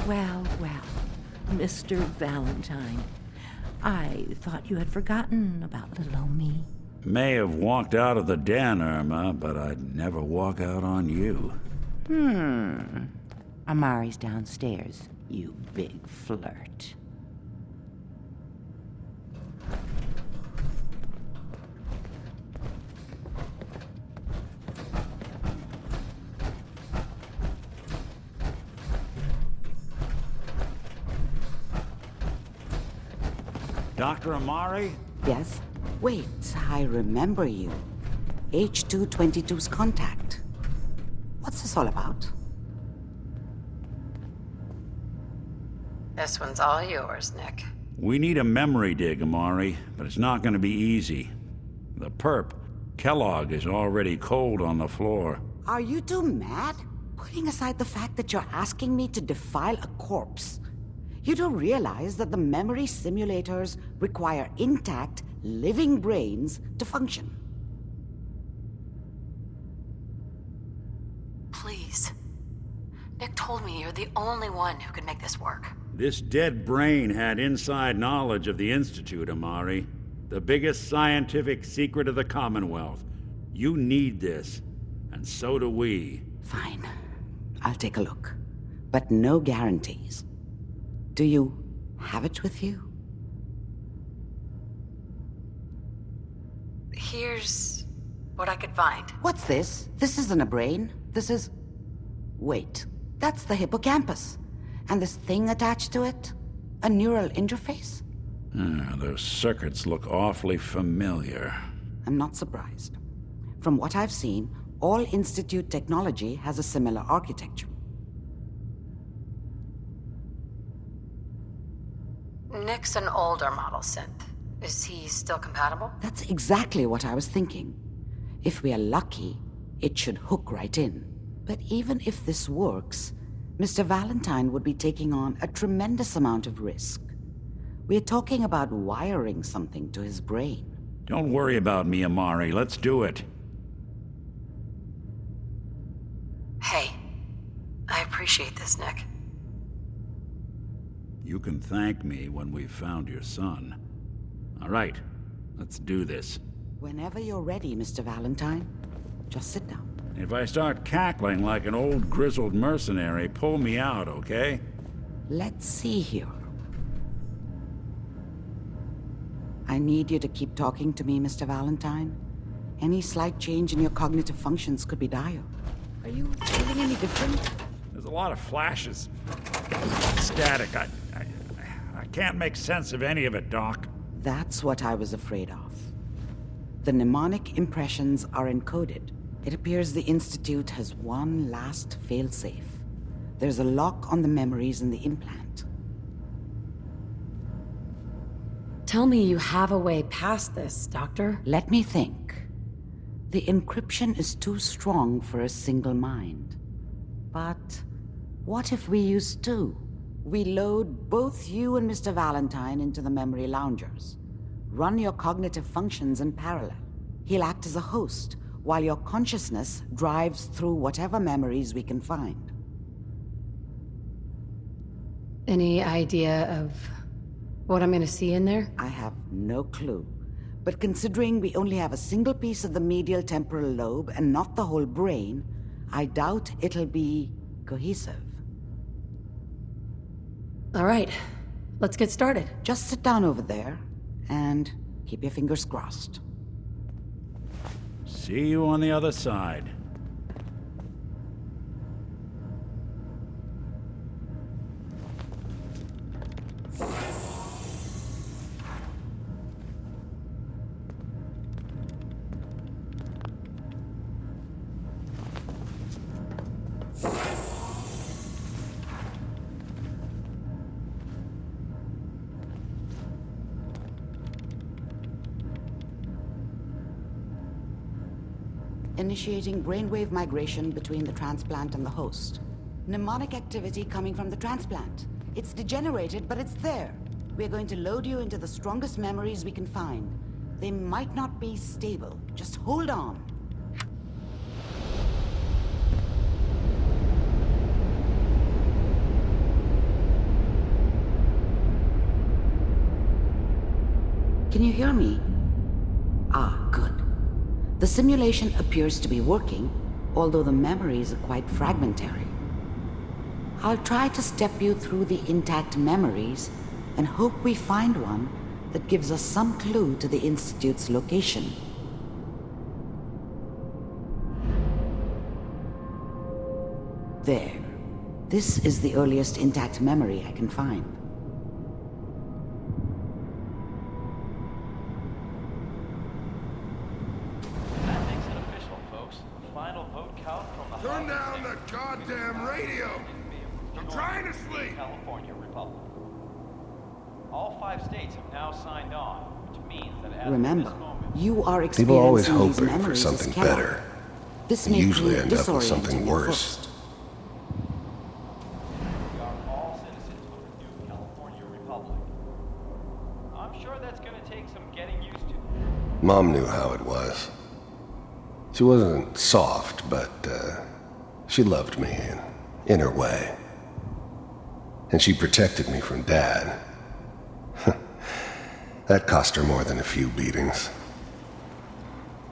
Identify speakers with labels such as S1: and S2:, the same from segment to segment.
S1: Well, well, Mr. Valentine. I thought you had forgotten about little old me.
S2: May have walked out of the den, Irma, but I'd never walk out on you.
S1: Amari's downstairs, you big flirt.
S2: Dr. Amari?
S3: Yes? Wait, I remember you. H222's contact. What's this all about?
S4: This one's all yours, Nick.
S2: We need a memory dig, Amari, but it's not going to be easy. The perp, Kellogg, is already cold on the floor.
S3: Are you two mad? Putting aside the fact that you're asking me to defile a corpse, you do realize that the memory simulators require intact, living brains to function.
S4: Please. Nick told me you're the only one who can make this work.
S2: This dead brain had inside knowledge of the Institute, Amari. The biggest scientific secret of the Commonwealth. You need this, and so do we.
S3: Fine. I'll take a look. But no guarantees. Do you have it with you?
S4: Here's what I could find.
S3: What's this? This isn't a brain. This is... Wait. That's the hippocampus. And this thing attached to it? A neural interface?
S2: Those circuits look awfully familiar.
S3: I'm not surprised. From what I've seen, all Institute technology has a similar architecture.
S4: Nick's an older model synth. Is he still compatible?
S3: That's exactly what I was thinking. If we are lucky, it should hook right in. But even if this works, Mr. Valentine would be taking on a tremendous amount of risk. We're talking about wiring something to his brain.
S2: Don't worry about me, Amari. Let's do it.
S4: Hey, I appreciate this, Nick.
S2: You can thank me when we've found your son. All right, let's do this.
S3: Whenever you're ready, Mr. Valentine, just sit down.
S2: If I start cackling like an old grizzled mercenary, pull me out, okay?
S3: Let's see here. I need you to keep talking to me, Mr. Valentine. Any slight change in your cognitive functions could be dire. Are you feeling any different?
S2: There's a lot of flashes. Static. I can't make sense of any of it, Doc.
S3: That's what I was afraid of. The mnemonic impressions are encoded. It appears the Institute has one last failsafe. There's a lock on the memories in the implant.
S4: Tell me you have a way past this, Doctor.
S3: Let me think. The encryption is too strong for a single mind. But what if we use two? We load both you and Mr. Valentine into the memory loungers. Run your cognitive functions in parallel. He'll act as a host, while your consciousness drives through whatever memories we can find.
S4: Any idea of what I'm gonna see in there?
S3: I have no clue. But considering we only have a single piece of the medial temporal lobe and not the whole brain, I doubt it'll be cohesive.
S4: All right, let's get started.
S3: Just sit down over there and keep your fingers crossed.
S2: See you on the other side.
S3: Initiating brainwave migration between the transplant and the host. Mnemonic activity coming from the transplant. It's degenerated, but it's there. We're going to load you into the strongest memories we can find. They might not be stable. Just hold on. can you hear me? Ah, good. The simulation appears to be working, although the memories are quite fragmentary. I'll try to step you through the intact memories and hope we find one that gives us some clue to the Institute's location. There. This is the earliest intact memory I can find.
S5: That makes it official, folks. The final vote count from the
S6: Turn down the goddamn radio! I'm trying to sleep!
S5: California Republic. All 5 states have now signed on, which means that as
S3: Remember,
S5: of this moment,
S3: you are
S7: People always
S3: experiencing these
S7: hoping for
S3: memories
S7: something
S3: as Kellogg.
S7: better.
S3: This
S7: and
S3: may
S7: usually
S3: prove
S7: end up with something
S3: disorienting at
S7: worse.
S3: first.
S5: we are all citizens of the new California Republic. I'm sure that's going to take some getting used to.
S7: Mom knew how it was. She wasn't soft, but she loved me in her way. And she protected me from Dad. That cost her more than a few beatings.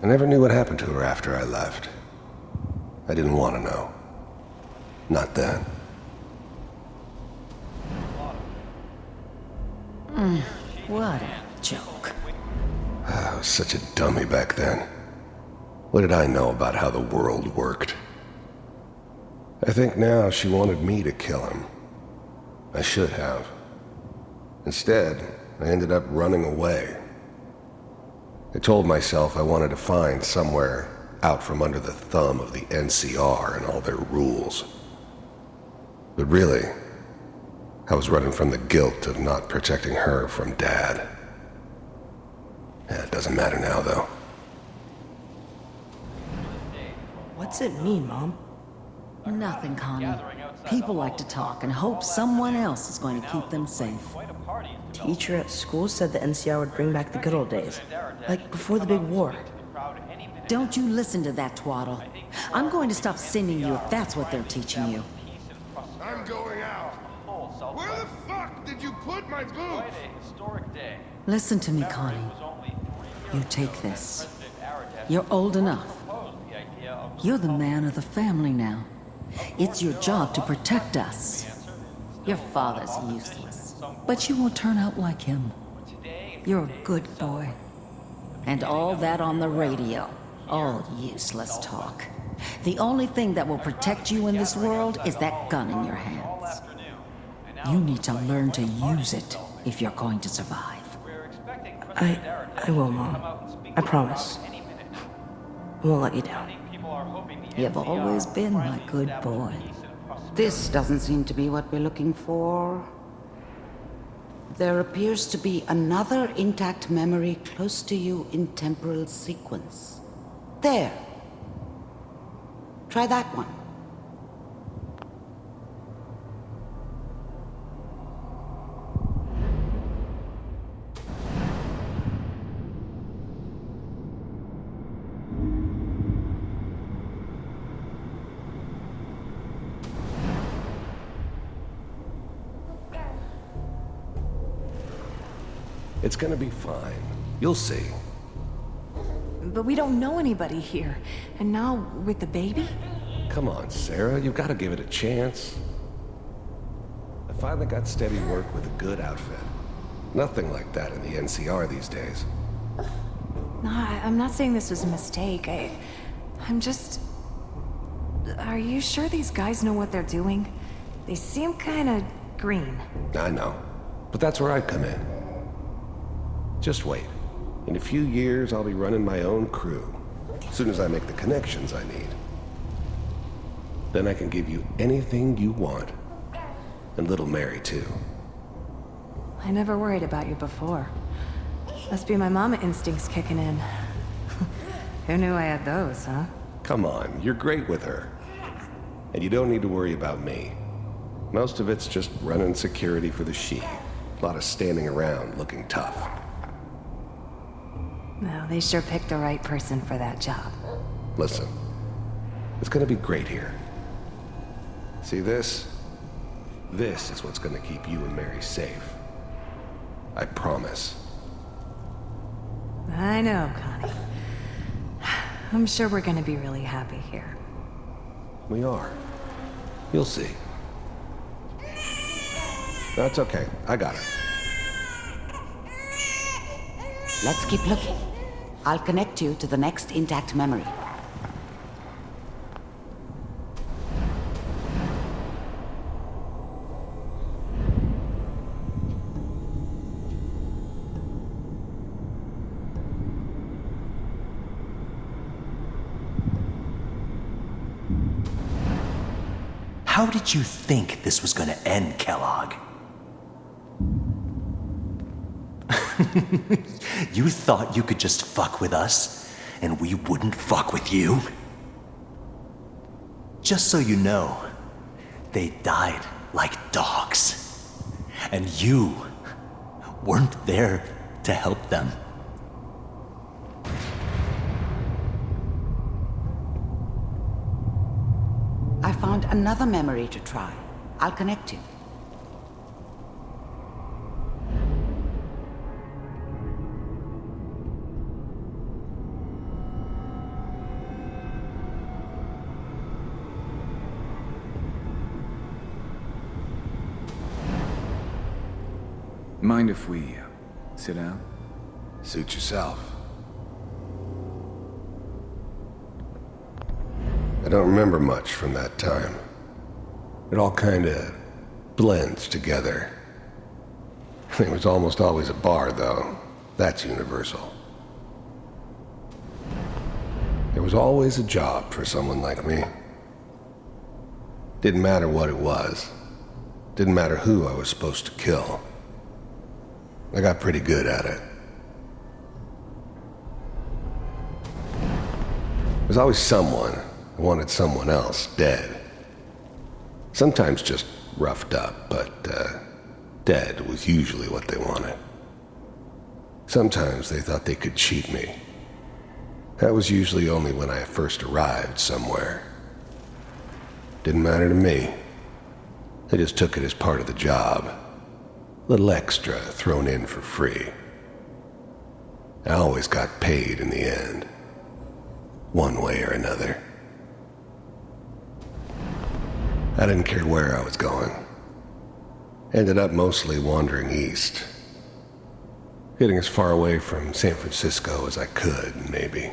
S7: I never knew what happened to her after I left. I didn't want to know. Not then.
S1: What a joke.
S7: I was such a dummy back then. What did I know about how the world worked? I think now she wanted me to kill him. I should have. Instead, I ended up running away. I told myself I wanted to find somewhere out from under the thumb of the NCR and all their rules. But really, I was running from the guilt of not protecting her from Dad. It doesn't matter now, though.
S8: What's it mean, Mom?
S9: Nothing, Connie. People like to talk and hope someone else is going to keep them safe.
S8: Teacher at school said the NCR would bring back the good old days, like before the big war.
S9: Don't you listen to that twaddle. I'm going to stop sending you if that's what they're teaching you.
S6: I'm going out! Where the fuck did you put my boots?
S9: Listen to me, Connie. You take this. You're old enough. You're the man of the family now. It's your job to protect us. Your father's useless, but you won't turn out like him. You're a good boy. And all that on the radio, all useless talk. The only thing that will protect you in this world is that gun in your hands. You need to learn to use it if you're going to survive.
S8: I will, Mom. I promise. I won't let you down.
S9: You've always been my good boy.
S3: This doesn't seem to be what we're looking for. There appears to be another intact memory close to you in temporal sequence. There. Try that one.
S7: It's gonna be fine. You'll see.
S10: But we don't know anybody here. And now, with the baby?
S7: Come on, Sarah, you've got to give it a chance. I finally got steady work with a good outfit. Nothing like that in the NCR these days.
S10: No, I'm not saying this was a mistake. I'm just... Are you sure these guys know what they're doing? They seem kinda green.
S7: I know, but that's where I come in. Just wait. In a few years, I'll be running my own crew. As soon as I make the connections I need. Then I can give you anything you want. And little Mary, too.
S10: I never worried about you before. Must be my mama instincts kicking in. Who knew I had those, huh?
S7: Come on, you're great with her. And you don't need to worry about me. Most of it's just running security for the she. A lot of standing around looking tough.
S10: Well, they sure picked the right person for that job.
S7: Listen, it's gonna be great here. See this? This is what's gonna keep you and Mary safe. I promise.
S10: I know, Connie. I'm sure we're gonna be really happy here.
S7: We are. You'll see. That's okay. I got it.
S3: Let's keep looking. I'll connect you to the next intact memory.
S11: How did you think this was gonna end, Kellogg? You thought you could just fuck with us, and we wouldn't fuck with you? Just so you know, they died like dogs. And you weren't there to help them.
S3: I found another memory to try. I'll connect you.
S12: Mind if we sit down?
S7: Suit yourself. I don't remember much from that time. It all kinda blends together. There was almost always a bar, though. That's universal. There was always a job for someone like me. Didn't matter what it was. Didn't matter who I was supposed to kill. I got pretty good at it. There was always someone who wanted someone else dead. Sometimes just roughed up, but dead was usually what they wanted. Sometimes they thought they could cheat me. That was usually only when I first arrived somewhere. Didn't matter to me. They just took it as part of the job. Little extra thrown in for free. I always got paid in the end. One way or another. I didn't care where I was going. Ended up mostly wandering east. Getting as far away from San Francisco as I could, maybe.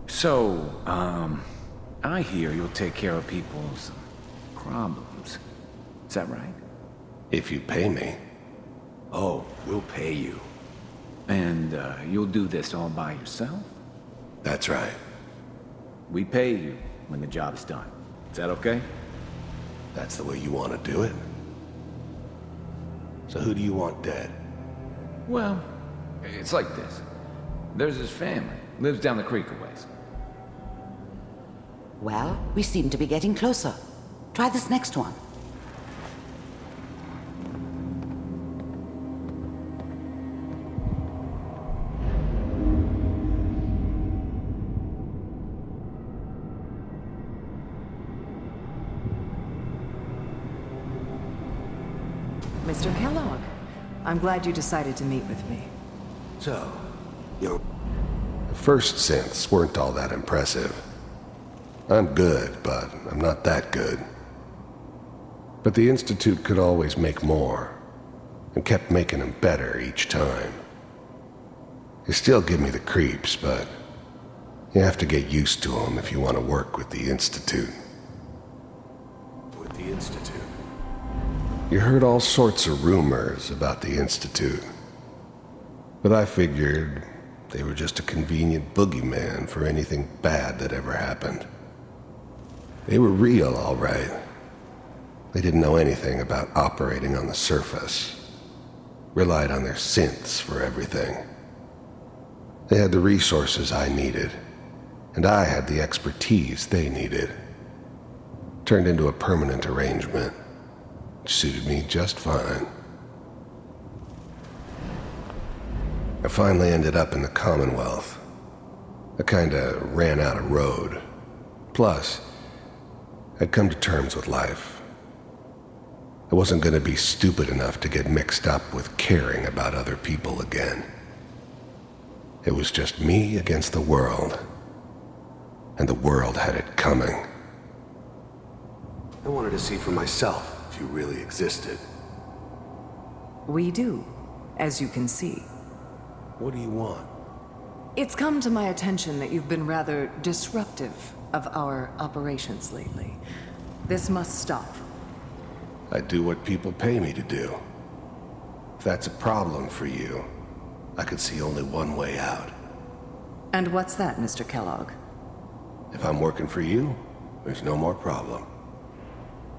S12: So, I hear you'll take care of people's problems. Is that right?
S7: If you pay me.
S12: Oh, we'll pay you. And, you'll do this all by yourself?
S7: That's right.
S12: We pay you when the job's done. Is that okay?
S7: That's the way you want to do it? So who do you want dead?
S12: Well, it's like this. There's his family. Lives down the creek a ways.
S3: Well, we seem to be getting closer. Try this next one.
S10: Mr. Kellogg, I'm glad you decided to meet with me.
S7: So, the first synths weren't all that impressive. I'm good, but I'm not that good. But the Institute could always make more, and kept making them better each time. They still give me the creeps, but you have to get used to them if you want to work with the Institute. With the Institute? You heard all sorts of rumors about the Institute. But I figured they were just a convenient boogeyman for anything bad that ever happened. They were real, all right. They didn't know anything about operating on the surface. Relied on their synths for everything. They had the resources I needed, and I had the expertise they needed. Turned into a permanent arrangement. Suited me just fine. I finally ended up in the Commonwealth. I kinda ran out of road. Plus, I'd come to terms with life. I wasn't gonna be stupid enough to get mixed up with caring about other people again. It was just me against the world, and the world had it coming.
S13: I wanted to see for myself if you really existed.
S14: We do, as you can see.
S13: What do you want?
S14: It's come to my attention that you've been rather disruptive of our operations lately. This must stop.
S7: I do what people pay me to do. If that's a problem for you, I could see only one way out.
S14: And what's that, Mr. Kellogg?
S7: If I'm working for you, there's no more problem.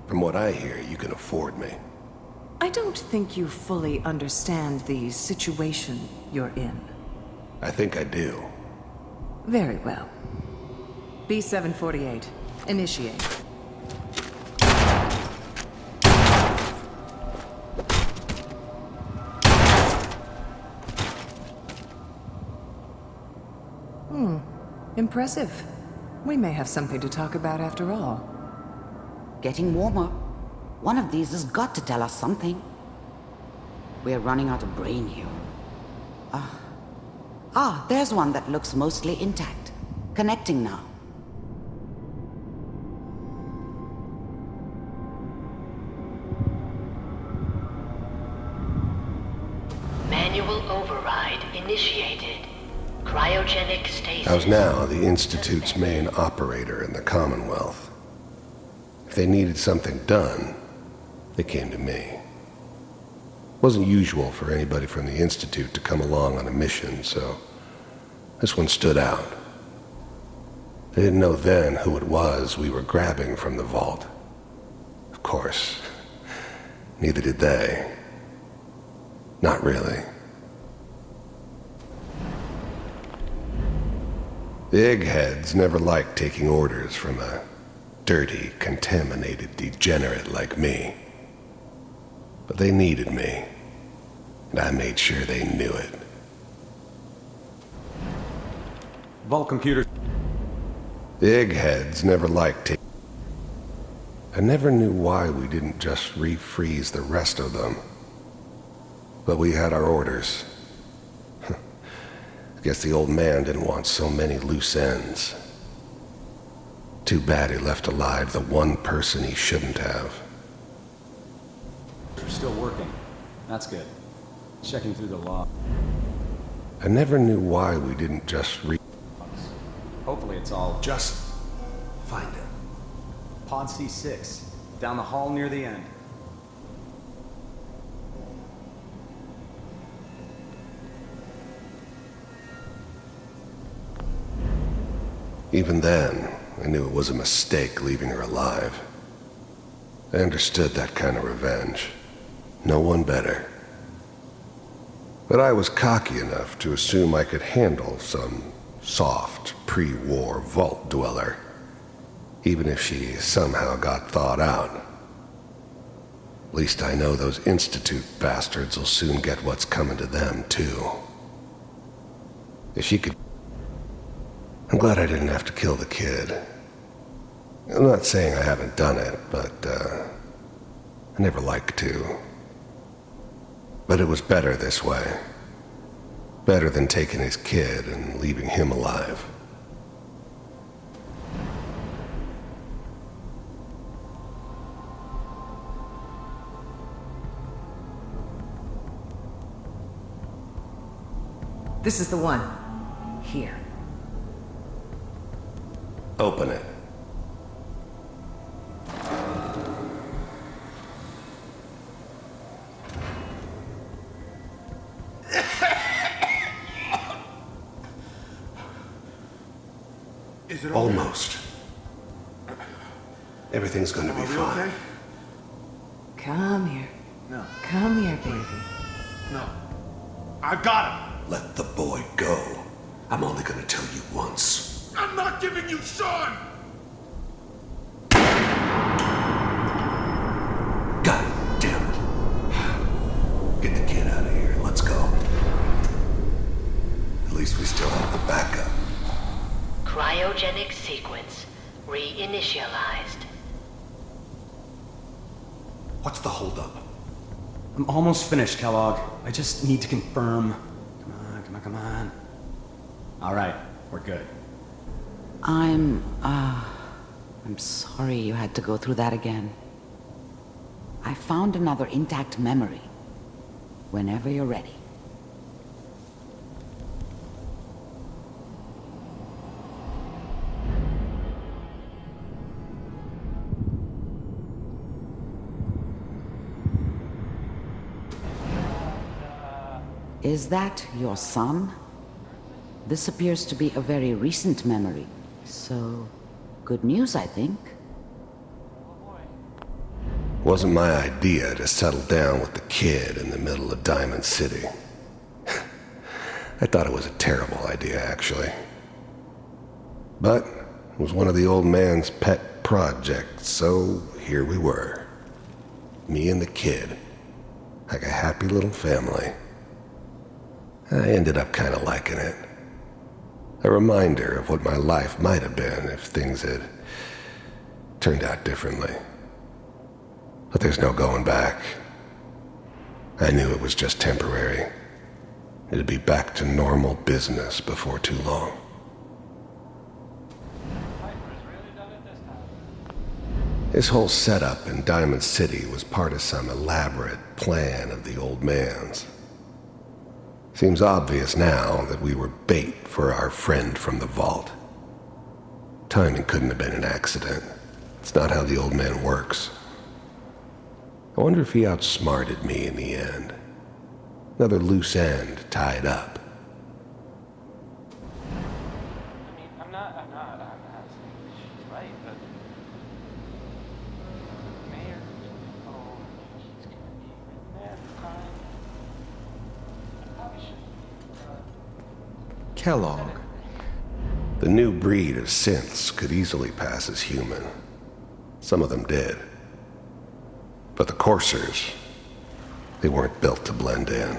S7: From what I hear, you can afford me.
S14: I don't think you fully understand the situation you're in.
S7: I think I do.
S14: Very well. B-748, initiate. Impressive. We may have something to talk about after all.
S3: Getting warmer. One of these has got to tell us something. We're running out of brain here. There's one that looks mostly intact. Connecting now.
S15: Manual override initiated. Cryogenic stasis.
S7: I was now the Institute's main operator in the Commonwealth. If they needed something done, they came to me. It wasn't usual for anybody from the Institute to come along on a mission, so this one stood out. They didn't know then who it was we were grabbing from the vault. Of course, neither did they. Not really. The eggheads never liked taking orders from a dirty, contaminated degenerate like me. But they needed me, and I made sure they knew it.
S16: Vault computer.
S7: The eggheads never liked taking... I never knew why we didn't just refreeze the rest of them. But we had our orders. I guess the old man didn't want so many loose ends. Too bad he left alive the one person he shouldn't have.
S16: We're still working. That's good. Checking through the log.
S7: I never knew why we didn't just
S16: Hopefully it's all...
S13: Just find it.
S16: Pod C6. Down the hall near the end.
S7: Even then, I knew it was a mistake leaving her alive. I understood that kind of revenge. No one better. But I was cocky enough to assume I could handle some soft, pre-war vault dweller, even if she somehow got thawed out. At least I know those Institute bastards will soon get what's coming to them, too. If she could... I'm glad I didn't have to kill the kid. I'm not saying I haven't done it, but, I never liked to. But it was better this way. Better than taking his kid and leaving him alive.
S14: This is the one. Here.
S7: Open it.
S13: Is it
S7: almost? Everything's gonna be fine.
S13: Okay?
S14: Come here.
S13: No.
S14: Come here, baby.
S13: No. I've got him.
S7: Let the boy go. I'm only gonna tell you once.
S6: I'm not giving you Sean!
S7: God damn it. Get the kid out of here. Let's go. At least we still have the backup.
S15: Cryogenic sequence reinitialized.
S13: What's the holdup?
S16: I'm almost finished, Kellogg. I just need to confirm. Come on. All right, we're good.
S3: I'm sorry you had to go through that again. I found another intact memory. Whenever you're ready. Is that your son? This appears to be a very recent memory. So, good news, I think.
S7: Wasn't my idea to settle down with the kid in the middle of Diamond City. I thought it was a terrible idea, actually. But it was one of the old man's pet projects, so here we were. Me and the kid. Like a happy little family. I ended up kind of liking it. A reminder of what my life might have been if things had turned out differently. But there's no going back. I knew it was just temporary. It'd be back to normal business before too long. This whole setup in Diamond City was part of some elaborate plan of the old man's. Seems obvious now that we were bait for our friend from the vault. Timing couldn't have been an accident. It's not how the old man works. I wonder if he outsmarted me in the end. Another loose end tied up.
S5: I mean, I'm not saying she's right, but the mayor, he's gonna be mad at the time. I probably should.
S7: Kellogg. The new breed of synths could easily pass as human. Some of them did. But the coursers, they weren't built to blend in.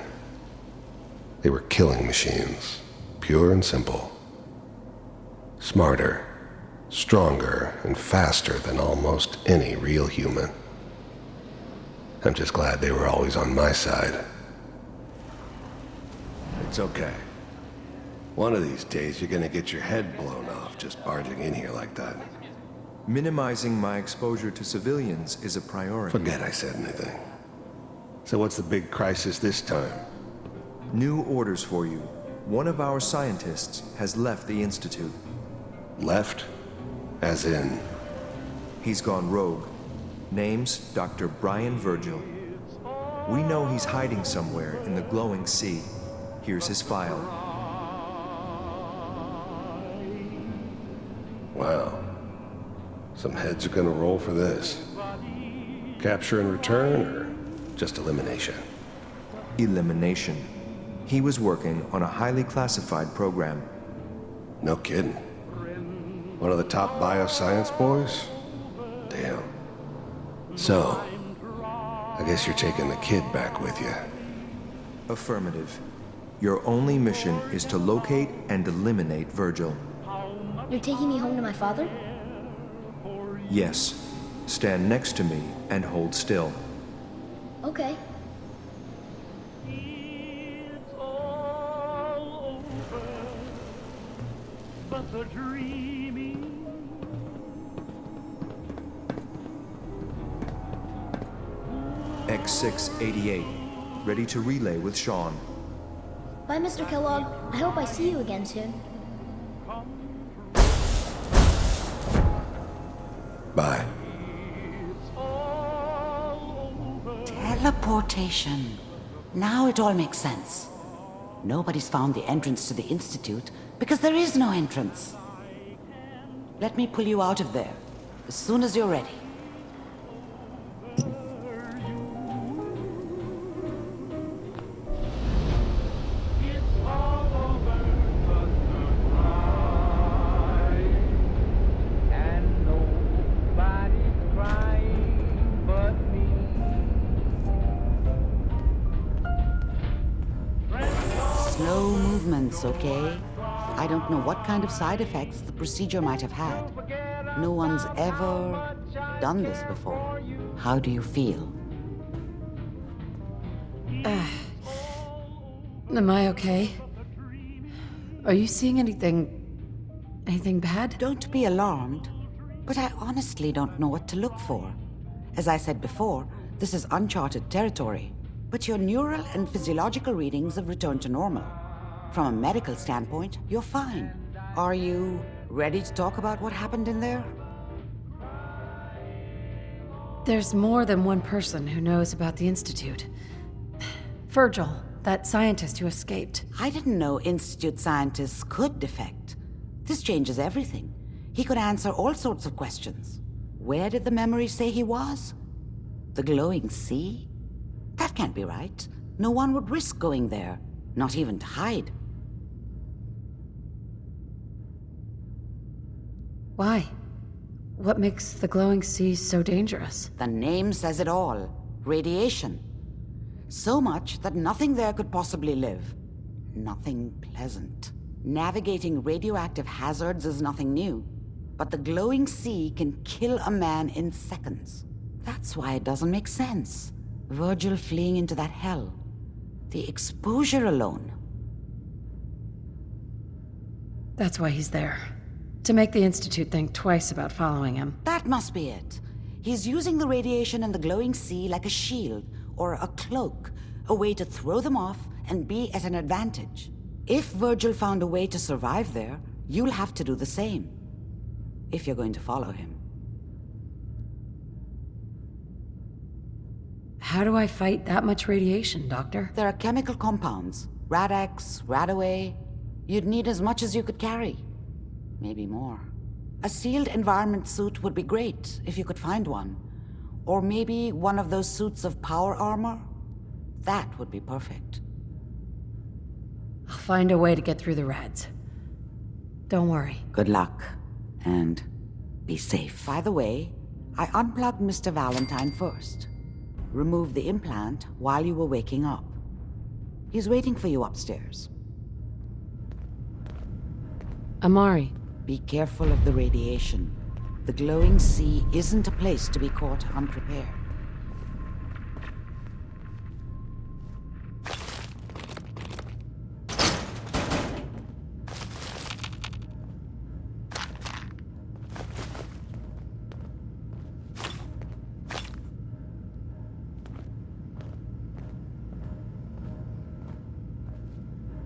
S7: They were killing machines, pure and simple. Smarter, stronger, and faster than almost any real human. I'm just glad they were always on my side. It's okay. One of these days you're gonna get your head blown off just barging in here like that.
S17: Minimizing my exposure to civilians is a priority.
S7: Forget I said anything. So what's the big crisis this time?
S17: New orders for you. One of our scientists has left the Institute.
S7: Left? As in?
S17: He's gone rogue. Name's Dr. Brian Virgil. We know he's hiding somewhere in the glowing sea. Here's his file.
S7: Wow. Some heads are gonna roll for this. Capture and return, or just elimination?
S17: Elimination. He was working on a highly classified program.
S7: No kidding. One of the top bioscience boys? Damn. So, I guess you're taking the kid back with you.
S17: Affirmative. Your only mission is to locate and eliminate Virgil.
S18: You're taking me home to my father?
S17: Yes. Stand next to me and hold still.
S18: Okay.
S17: X688. Ready to relay with Sean.
S18: Bye, Mr. Kellogg. I hope I see you again soon.
S7: Bye.
S3: Teleportation. Now it all makes sense. Nobody's found the entrance to the Institute because there is no entrance. Let me pull you out of there as soon as you're ready. Slow movements, okay? I don't know what kind of side effects the procedure might have had. No one's ever done this before. How do you feel?
S4: Am I okay? Are you seeing anything bad?
S3: Don't be alarmed, but I honestly don't know what to look for. As I said before, this is uncharted territory, but your neural and physiological readings have returned to normal. From a medical standpoint, you're fine. Are you ready to talk about what happened in there?
S4: There's more than one person who knows about the Institute. Virgil, that scientist who escaped.
S3: I didn't know Institute scientists could defect. This changes everything. He could answer all sorts of questions. Where did the memory say he was? The glowing sea? That can't be right. No one would risk going there, not even to hide.
S4: Why? What makes the glowing sea so dangerous?
S3: The name says it all. Radiation. So much that nothing there could possibly live. Nothing pleasant. Navigating radioactive hazards is nothing new. But the glowing sea can kill a man in seconds. That's why it doesn't make sense. Virgil fleeing into that hell. The exposure alone.
S4: That's why he's there. To make the Institute think twice about following him.
S3: That must be it. He's using the radiation and the glowing sea like a shield or a cloak, a way to throw them off and be at an advantage. If Virgil found a way to survive there, you'll have to do the same. If you're going to follow him.
S4: How do I fight that much radiation, Doctor?
S3: There are chemical compounds. Rad-X, Radaway. You'd need as much as you could carry. Maybe more. A sealed environment suit would be great, if you could find one. Or maybe one of those suits of power armor? That would be perfect.
S4: I'll find a way to get through the rads. Don't worry.
S3: Good luck. And be safe. By the way, I unplugged Mr. Valentine first. Removed the implant while you were waking up. He's waiting for you upstairs.
S4: Amari.
S3: Be careful of the radiation. The glowing sea isn't a place to be caught unprepared.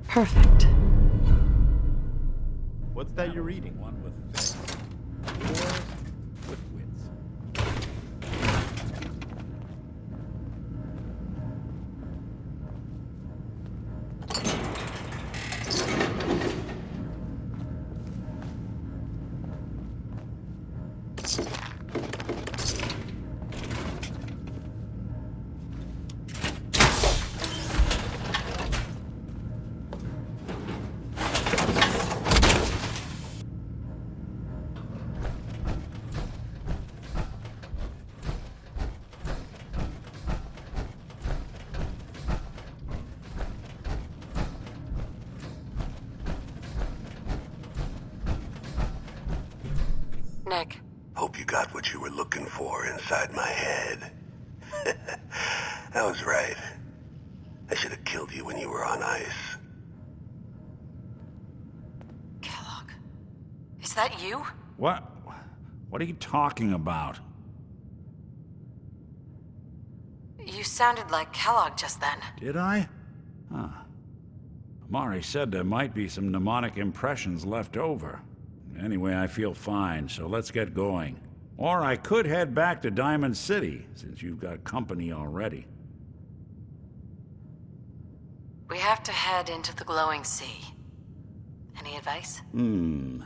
S4: Perfect.
S5: What's that you're reading?
S2: One with wars with wits.
S4: Nick.
S7: Hope you got what you were looking for inside my head. I was right. I should have killed you when you were on ice.
S4: Kellogg. Is that you?
S2: What? What are you talking about?
S4: You sounded like Kellogg just then.
S2: Did I? Huh. Amari said there might be some mnemonic impressions left over. Anyway, I feel fine, so let's get going. Or I could head back to Diamond City, since you've got company already.
S4: We have to head into the glowing sea. Any advice?
S2: I'm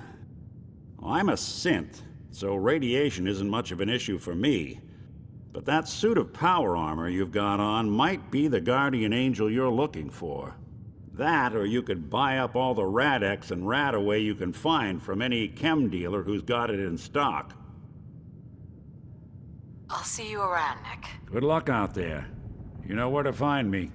S2: a synth, so radiation isn't much of an issue for me. But that suit of power armor you've got on might be the guardian angel you're looking for. That, or you could buy up all the Rad-X and Radaway you can find from any chem dealer who's got it in stock.
S4: I'll see you around, Nick.
S2: Good luck out there. You know where to find me.